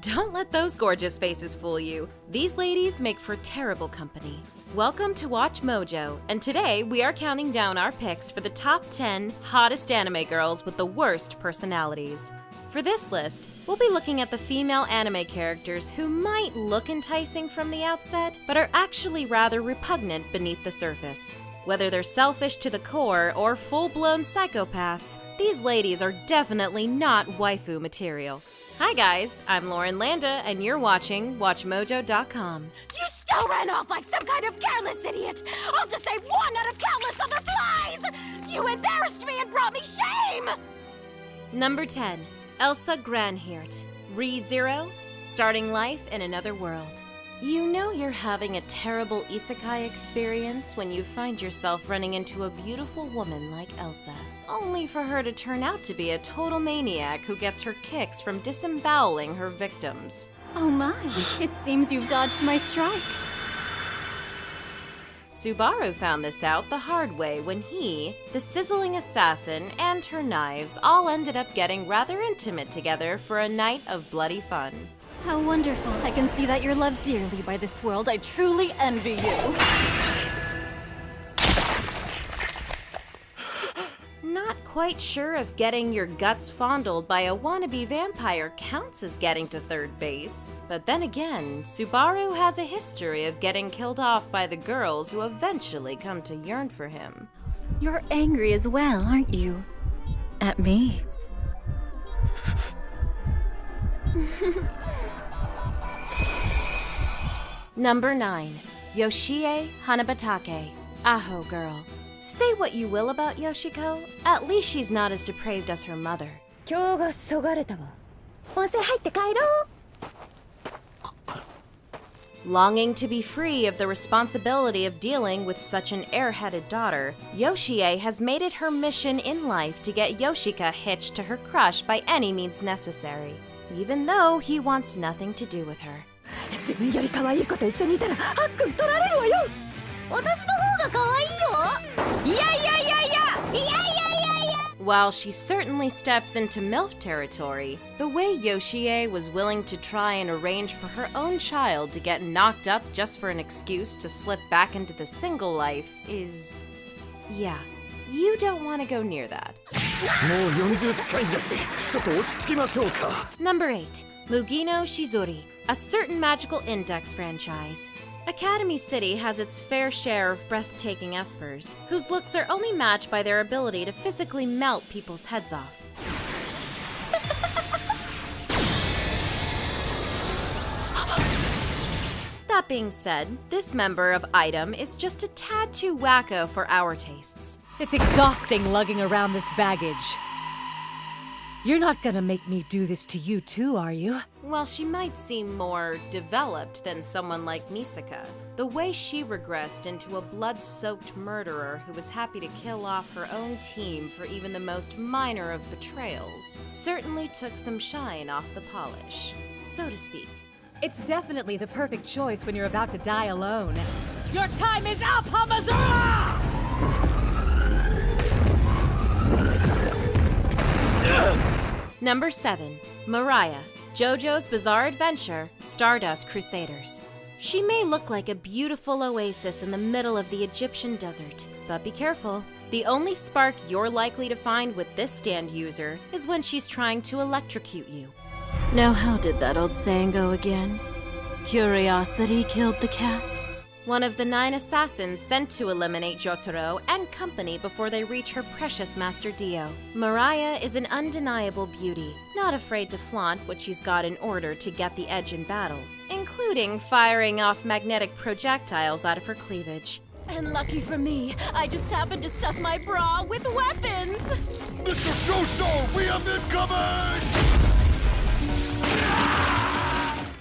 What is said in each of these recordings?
Don't let those gorgeous faces fool you. These ladies make for terrible company. Welcome to Watch Mojo, and today we are counting down our picks for the top 10 hottest anime girls with the worst personalities. For this list, we'll be looking at the female anime characters who might look enticing from the outset, but are actually rather repugnant beneath the surface. Whether they're selfish to the core or full-blown psychopaths, these ladies are definitely not waifu material. Hi guys, I'm Lauren Landa, and you're watching WatchMojo.com. You still ran off like some kind of careless idiot! All to save one out of countless other flies! You embarrassed me and brought me shame! Number 10. Elsa Granhirt, ReZero, starting life in another world. You know you're having a terrible isekai experience when you find yourself running into a beautiful woman like Elsa, only for her to turn out to be a total maniac who gets her kicks from disemboweling her victims. Oh my, it seems you've dodged my strike. Subaru found this out the hard way when he, the sizzling assassin, and her knives all ended up getting rather intimate together for a night of bloody fun. How wonderful. I can see that you're loved dearly by this world. I truly envy you. Not quite sure if getting your guts fondled by a wannabe vampire counts as getting to third base. But then again, Subaru has a history of getting killed off by the girls who eventually come to yearn for him. You're angry as well, aren't you? At me. Number 9. Yoshie Hanabatake, Aho Girl. Say what you will about Yoshiko, at least she's not as depraved as her mother. Longing to be free of the responsibility of dealing with such an airheaded daughter, Yoshie has made it her mission in life to get Yoshika hitched to her crush by any means necessary, even though he wants nothing to do with her. While she certainly steps into MILF territory, the way Yoshie was willing to try and arrange for her own child to get knocked up just for an excuse to slip back into the single life is... yeah, you don't want to go near that. Number 8. Mugino Shizuri, a certain magical index franchise. Academy City has its fair share of breathtaking espers, whose looks are only matched by their ability to physically melt people's heads off. That being said, this member of Item is just a tad too wacko for our tastes. It's exhausting lugging around this baggage. You're not gonna make me do this to you too, are you? While she might seem more developed than someone like Misaka, the way she regressed into a blood-soaked murderer who was happy to kill off her own team for even the most minor of betrayals certainly took some shine off the polish, so to speak. It's definitely the perfect choice when you're about to die alone. Your time is up, Hamazura! Number 7. Mariah, JoJo's Bizarre Adventure, Stardust Crusaders. She may look like a beautiful oasis in the middle of the Egyptian desert, but be careful. The only spark you're likely to find with this stand user is when she's trying to electrocute you. Now how did that old saying go again? Curiosity killed the cat? One of the 9 assassins sent to eliminate Jotaro and company before they reach her precious master Dio. Mariah is an undeniable beauty, not afraid to flaunt what she's got in order to get the edge in battle, including firing off magnetic projectiles out of her cleavage. And lucky for me, I just happened to stuff my bra with weapons! Mr. Joestar, we have incoming!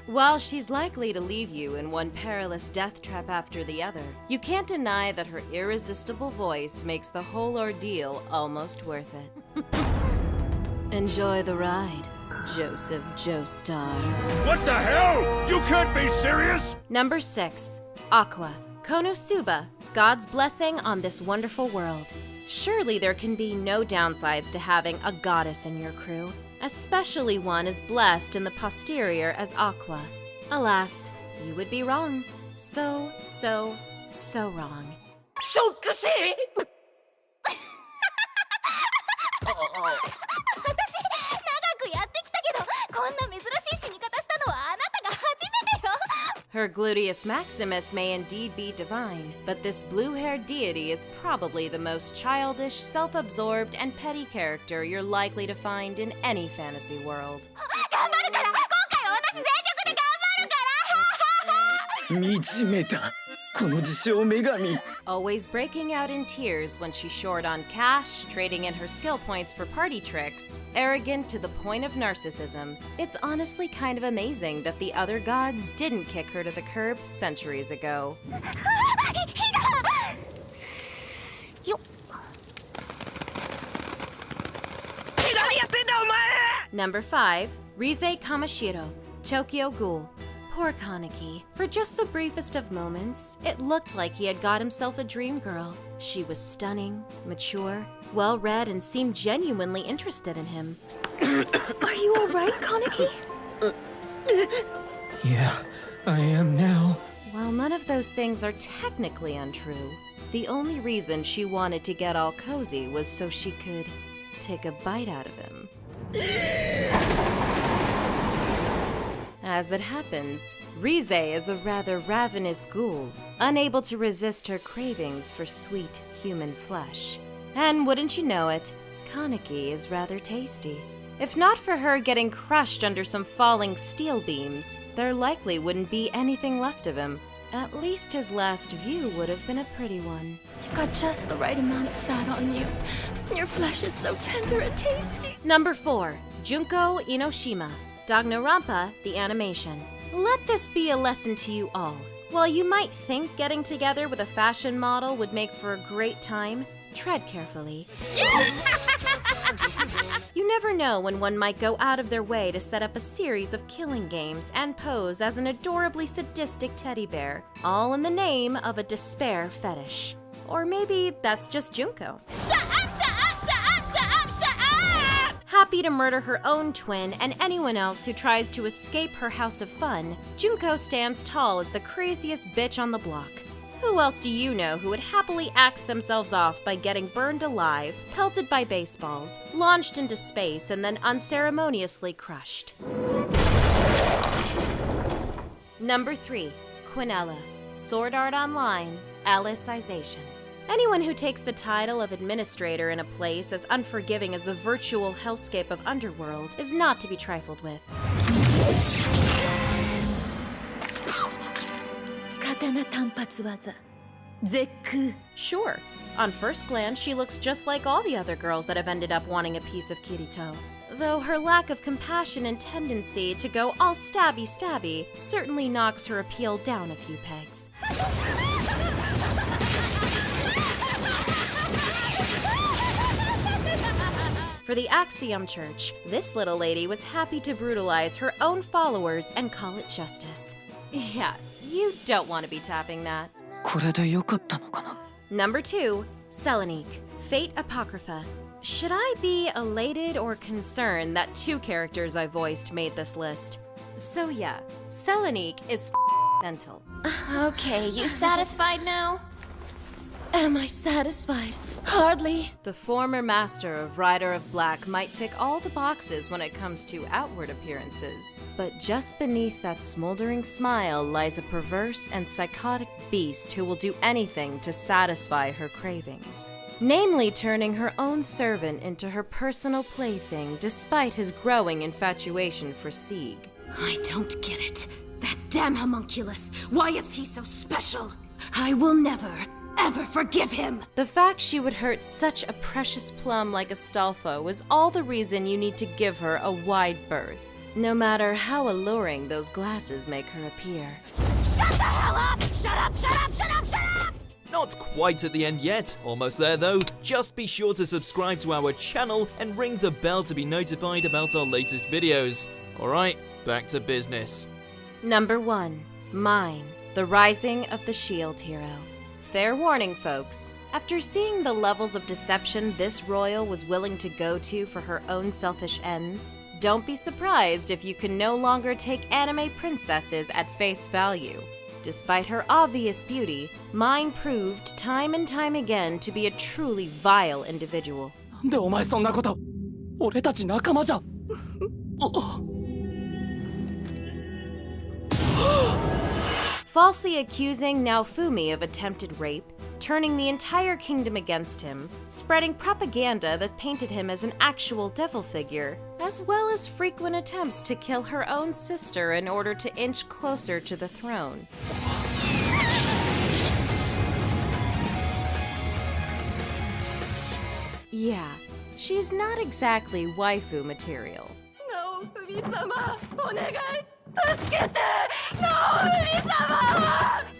While she's likely to leave you in one perilous death trap after the other, you can't deny that her irresistible voice makes the whole ordeal almost worth it. Enjoy the ride, Joseph Joestar. What the hell? You can't be serious! Number 6. Aqua, Konosuba, God's blessing on this wonderful world. Surely there can be no downsides to having a goddess in your crew. especially one as blessed in the posterior as Aqua. Alas, you would be wrong. So wrong. ショック死私、長くやってきたけど、こんな珍しい死に方したのはあなたが初めてよ。 Her gluteus maximus may indeed be divine, but this blue-haired deity is probably the most childish, self-absorbed, and petty character you're likely to find in any fantasy world. 頑張るから、今回は私全力で頑張るから。惨めだこの自称女神 Always breaking out in tears when she's short on cash, trading in her skill points for party tricks, arrogant to the point of narcissism. It's honestly kind of amazing that the other gods didn't kick her to the curb centuries ago. よっ。何やってんだお前 Number 5, Rize Kamashiro, Tokyo Ghoul. Poor Kaneki. For just the briefest of moments, it looked like he had got himself a dream girl. She was stunning, mature, well-read, and seemed genuinely interested in him. Are you alright, Kaneki? Yeah, I am now While none of those things are technically untrue, the only reason she wanted to get all cozy was so she could take a bite out of him. As it happens, Rize is a rather ravenous ghoul, unable to resist her cravings for sweet human flesh. And wouldn't you know it, Kaneki is rather tasty. If not for her getting crushed under some falling steel beams, there likely wouldn't be anything left of him. At least his last view would have been a pretty one. You've got just the right amount of fat on you. Your flesh is so tender and tasty. Number 4, Junko Inoshima, Danganronpa, the animation. Let this be a lesson to you all. While you might think getting together with a fashion model would make for a great time, tread carefully. You never know when one might go out of their way to set up a series of killing games and pose as an adorably sadistic teddy bear, all in the name of a despair fetish. Or maybe that's just Junko. Shut up, shut up, shut up, shut up, shut up! Happy to murder her own twin and anyone else who tries to escape her house of fun, Junko stands tall as the craziest bitch on the block. Who else do you know who would happily axe themselves off by getting burned alive, pelted by baseballs, launched into space, and then unceremoniously crushed? Number 3, Quinella, Sword Art Online, Alicization. Anyone who takes the title of administrator in a place as unforgiving as the virtual hellscape of Underworld is not to be trifled with. Katana tanpatsu waza. Zekku. Sure, on first glance, she looks just like all the other girls that have ended up wanting a piece of Kirito. Though her lack of compassion and tendency to go all stabby certainly knocks her appeal down a few pegs. For the Axiom Church, this little lady was happy to brutalize her own followers and call it justice. Yeah, you don't want to be tapping that. これでよかったのかな Number 2, Selenique, Fate Apocrypha. Should I be elated or concerned that 2 characters I voiced made this list? So yeah, Selenique is mental. Okay, you satisfied now? Am I satisfied? Hardly. The former master of Rider of Black might tick all the boxes when it comes to outward appearances, but just beneath that smoldering smile lies a perverse and psychotic beast who will do anything to satisfy her cravings. Namely, turning her own servant into her personal plaything despite his growing infatuation for Sieg. I don't get it. That damn homunculus. Why is he so special? I will never, ever forgive him. The fact she would hurt such a precious plum like Astolfo was all the reason you need to give her a wide berth, no matter how alluring those glasses make her appear. Shut the hell up! Shut up, shut up, shut up, shut up! Not quite at the end yet, almost there though. Just be sure to subscribe to our channel and ring the bell to be notified about our latest videos. Alright, back to business. Number 1, Mine, the Rising of the Shield Hero. Fair warning, folks. After seeing the levels of deception this royal was willing to go to for her own selfish ends, Don't be surprised if you can no longer take anime princesses at face value. Despite her obvious beauty, Mine proved time and time again to be a truly vile individual. なんでお前そんなこと。俺たち仲間じゃ。Falsely accusing Naofumi of attempted rape, turning the entire kingdom against him, spreading propaganda that painted him as an actual devil figure, as well as frequent attempts to kill her own sister in order to inch closer to the throne. Yeah, she's not exactly waifu material.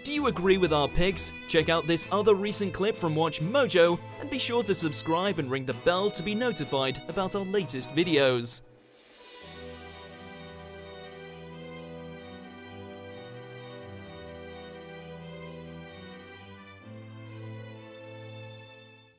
Do you agree with our picks? Check out this other recent clip from Watch Mojo, and be sure to subscribe and ring the bell to be notified about our latest videos.